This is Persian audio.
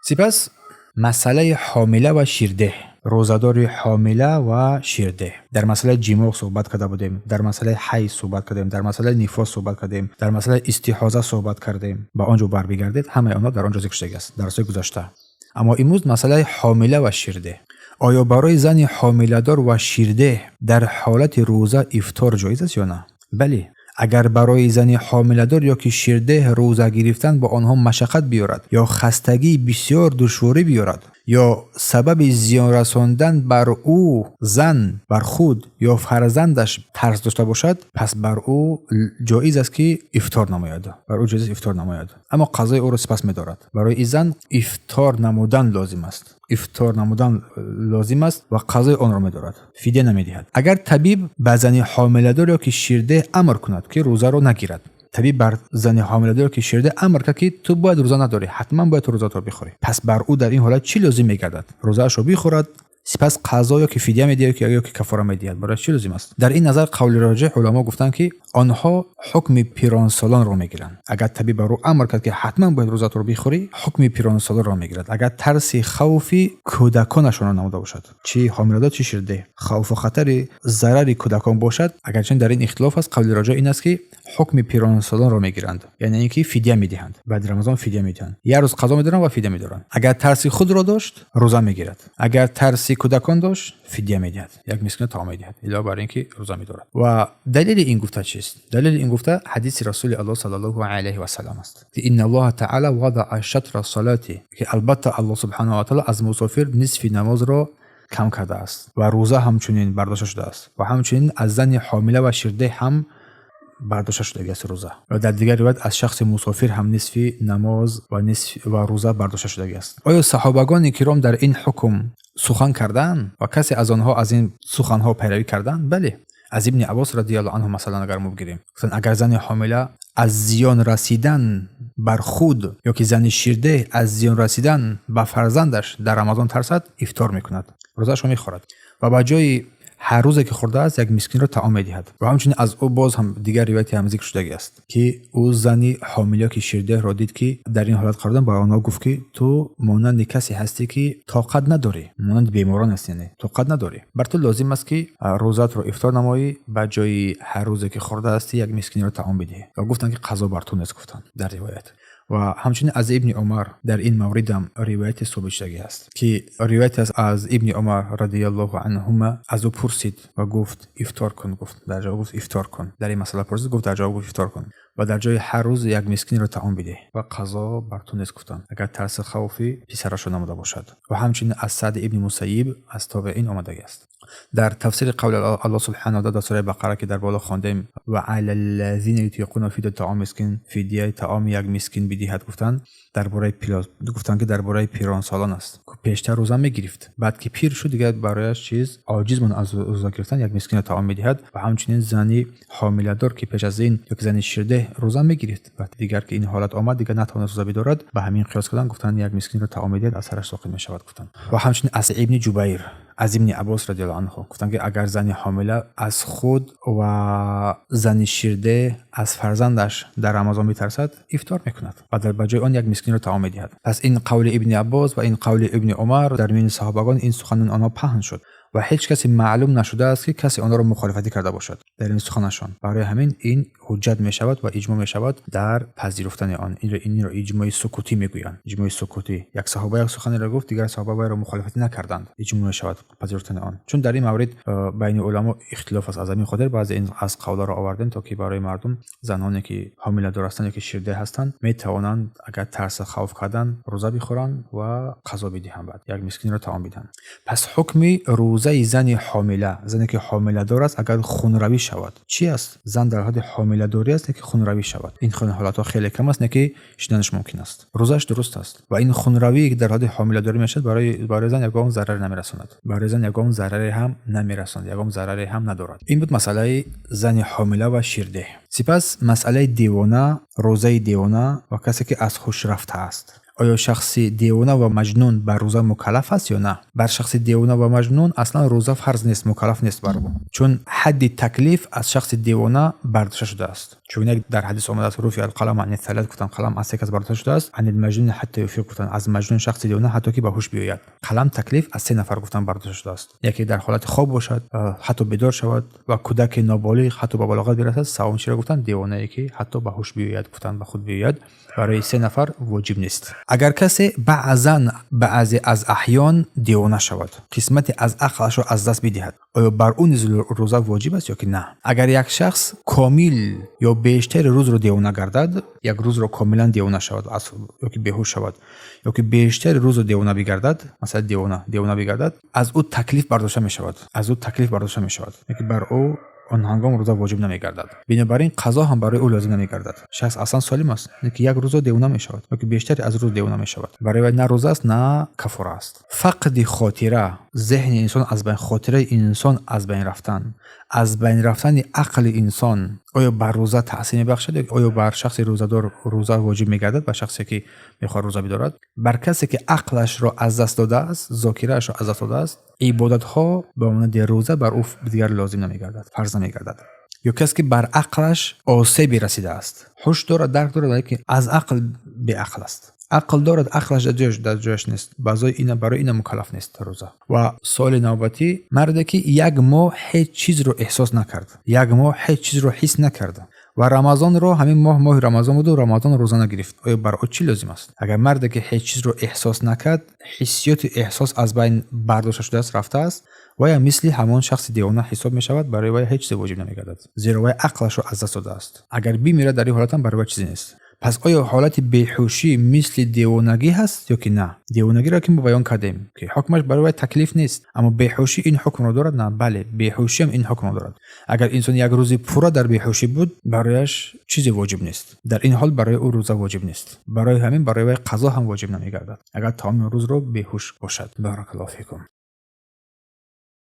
سپس مسئله حامله و شیرده، روزادار حامله و شیرده. در مسئله جیماع صحبت کرده بودیم، در مسئله حیض صحبت کردیم، در مسئله نفاس صحبت کردیم، در مسئله استحاضه صحبت کردیم. با آنجا برمیگردید، همه آنها در آنجا ذکر شده است درس‌های گذشته. اما امروز مسئله حامله و شیرده. آیا برای زن حامله دار و شیرده در حالت روزه افطار جایز است یا نه؟ بله. اگر برای زن حامله دار یا که شیرده روزه گرفتن با آنها مشقت بیارد یا خستگی بسیار دشواری بیارد یا سبب زیان رساندن بر او زن بر خود یا فرزندش ترس داشته باشد، پس بر او جایز است که افطار نماید. اما قضای او را سپس می‌دارد. برای این زن افطار نمودن لازم است و قضای آن را می‌دارد. فدیه نمی‌دهد. اگر طبیب به زن حامله دار یا که شیرده امر کند که روزه را نگیرد، طبیب بر زن حامله دار که شیرده امر کرد که تو باید روزه نداری، حتما باید تو روزه رو بخوری، پس بر او در این حالت چی لازم می‌گردد؟ روزه‌اش رو بخورد، سپس قضا یا که فدیه می‌دهد یا که کفاره می‌دهد. برای چی لازم است؟ در این نظر قول راجح علما گفتند که آنها حکم پیرانسالان را می‌گیرند. اگر طبیب بر او امر کرد که حتما باید روزه رو بخوری، حکم پیرانسالان را می‌گیرد. اگر ترس خوفی کودکانشان را نموده باشد، چی حامله دار چی شیرده، خوف و خطر ضرر کودکان باشد، اگرچه در این اختلاف است، قول راجح این است که حکم پیرانسالان را می‌گیرند، یعنی اینکه فدیه می‌دهند. بعد رمضان فدیه می‌دهند، یک روز قضا می‌دارند و فدیه می‌دارند. اگر ترس خود را داشت، روزه می‌گیرد. اگر ترس کودکان داشت، فدیه می‌دهد، یک مسکین طعام می‌دهد الا برای اینکه روزه می‌دارد. و دلیل این گفته چیست؟ دلیل این گفته حدیث رسول الله صلی الله علیه و سلم است که ان الله تعالی وضع شطر الصلاه، که البته الله سبحانه و تعالی از مسافر نصف نماز را کم کرده است و روزه همچنین برداشته شده است و همچنین از زن حامله و شیرده هم برداشته شده است روزه. و در دیگر روایت از شخص مسافر هم نصف نماز و روزه برداشته شده است. آیا صحابگان کرام در این حکم سخن کردند و کسی از آنها از این سخنها پیروی کردند؟ بله. از ابن عباس رضی الله عنه مثلا اگر ما بگیریم، اگر زن حامله از زیان رسیدن بر خود یا که زن شیرده از زیان رسیدن به فرزندش در رمضان ترسد، افطار میکند، روزه‌اش را میخورد و با جای هر روزی که خورده است یک مسکین را طعام میدهد. و همچنین از او باز هم دیگر روایتی هم ذکر شده است که او زنی حامله که شیرده را دید که در این حالت قرار داد، با آنها گفت که تو مانند کسی هستی که طاقت نداری، مانند بیماران هستی، یعنی طاقت نداری، بر تو لازم است که روزت رو افطار نمایی، با جای هر روزی که خورده هستی یک مسکین را طعام بدهی. و گفتن که قضا بر تو نیست، گفتن در روایت. و همچنین از ابن عمر در این مورد هم روایت ثابت شده است که روایت از ابن عمر رضی الله عنهما از او پرسید و گفت افطار کن، گفت در جواب گفت افطار کن. در این مسئله پرسید، گفت در جواب گفت افطار کن و در جای هر روز یک مسکین را طعام بده و قضا بر تو نیست، گفتن اگر ترس خوفی پسرش نموده باشد. و همچنین از سعد ابن مسیب از تابعین آمده است. در تفسیر قول الله سبحانه و تعالی در سوره بقره که در بالا خواندیم و علی الذین یطیقون فدیه طعام مسکین، فدیه طعام یک مسکین بدهد، گفتن که درباره پیرانسالان است که پیشتر روزه میگرفت، بعد که پیر شد دیگه برایش چیز عاجز من از روزه گرفتن یک مسکین طعام میدهد. و همچنین زنی حامله دار که پیش از این یک زن شیرده روزه میگرفت، بعد دیگر که این حالت آمد دیگه نتوانست روزه بدارد، به همین قیاس کردن گفتن یک مسکین رو طعام میدهد، از سرش ساقط میشود، گفتن. و همچنین از ابن جبیر از ابن عباس رضی الله عنه گفتن که اگر زن حامله از خود و زن شیرده از فرزندش در رمضان میترسد، افطار میکند و در بجای آن یک مسکین رو طعام میدهد. پس این قول ابن عباس و این قول ابن عمر در میان صحابگان این سخنان آنها پهن شد و هیچ کسی معلوم نشده است که کسی آنها را مخالفتی کرده باشد در این سخنشان. برای همین این حجت می شود و اجماع می شود در پذیرفتن آن. این را اجماع سکوتی میگویند. اجماع سکوتی، یک صحابه یک سخنی را گفت، دیگر صحابه را مخالفتی نکردند، اجماع می شود پذیرفتن آن. چون در این مورد بین علما اختلاف است، از همین خاطر بعضی این از قولا را آوردن تا که برای مردم زنانی که حامله دار هستند یا که شیرده هستند می توانند اگر ترس خوف کردن روزه بخورند و قضا بدهند، بعد یک مسکین را طعام بدهند. پس حکم روزه زن حامله، زنی که حامله دار است اگر خونروی شود چی است؟ زن در حد حامله داری است که خونروی شود، این حالت ها خیلی کم است که شدنش ممکن است، روزش درست است و این خونروی که در حد حامله داری میشد برای زن یگام ضرر نمیرساند، برای زن یگام ضرری هم نمیرساند، یگام ضرری هم ندارد. این بود مسئله زن حامله و شیرده. سپس مسئله دیوانه، روزه دیوانه و کسی که از خوش رفته است. آیا شخص دیوانه و مجنون بر روزه مکلف است یا نه؟ بر شخص دیوانه و مجنون اصلا روزه فرض نیست، مکلف نیست بر او، چون حد تکلیف از شخص دیوانه برداشته شده است. چون در حدیث آمده است رفع القلم عن الثلاث، گفتن قلم از 3 کس برداشته شده است، عن المجنون حتی یفیق، گفتن از مجنون شخص دیوانه حتی که به هوش بیاید. قلم تکلیف از 3 نفر گفتن برداشته شده است، یکی در حالت خواب باشد حتی بیدار شود و کودک نابالغ حتی به بلاغت برسد، سوم چرا گفتن دیوانه که حتی به هوش بیاید، گفتن به خود بیاید. برای 3 نفر واجب نیست. اگر کسی بعضی از احیان دیوانه شود، قسمتی از عقلش را از دست بدهد، آیا بر اون روزه واجب است یا که نه؟ اگر یک شخص کامل یا بیشتر روز رو دیوانه گردد، یک روز رو کاملا دیوانه شود یا که بیهوش شود یا که بیشتر روز رو دیوانه بگردد، مثلا دیوانه بگردد، از او تکلیف برداشته می شود، یعنی بر او آن هنگام روزه واجب نمیگردد. بنابراین قضا هم برای او لازم نمیگردد. شخص اصلا سالم است، که یک روز دیوانه می شود یا که بیشتر از روز دیوانه می شود، برای او نه روزه است نه کفاره است. فقد خاطره، ذهن انسان از بین، خاطره انسان از بین رفتن عقل انسان، آیا بر روزه تاثیر میبخشد؟ آیا بر شخص روزه‌دار روزه واجب میگردد؟ بر شخصی که میخواد روزه بدارد؟ بر کسی که عقلش را از دست داده است، ذاکره‌اش را از دست داده است، عبادت ها به مانند روزه بر او دیگر لازم نمیگردد، فرض نمیگردد. یا کسی که بر عقلش آسیبی رسیده است، هوش دارد، درک دارد، ولی که از عقل به عقل است، عقل دارد، عقلش در جایش نیست، برای این مکلف نیست روزه. و سوال نوبتی، مردی که 1 ماه هیچ چیز رو احساس نکرد، 1 ماه هیچ چیز رو حس نکرد و رمضان رو همین ماه رمضان بود و رمضان روزه نگرفت، آیا بر او چی لازم است؟ اگر مردی که هیچ چیز رو احساس نکرد، حسیات احساس از بین برداشته شده است، رفته است، و یا مثل همان شخص دیوانه حساب می شود، برای وی هیچ چیز واجب نمیگردد، زیرا وی عقلش رو از دست داده است. اگر بمیره در این حالت هم برای وی چیزی نیست. پس آیا حالت بیهوشی مثل دیوانگی هست یا که نه؟ دیوانگی را که ما بیان کردیم که حکمش برای تکلیف نیست، اما بیهوشی این حکم را دارد؟ نه، بله، بیهوشی هم این حکم را دارد. اگر انسان یک روزی پورا در بیهوشی بود، برایش چیزی واجب نیست، در این حال برای او روزه واجب نیست، برای همین برای قضا هم واجب نمیگردد اگر تمام روز رو بیهوش باشد. بارک الله فیکم.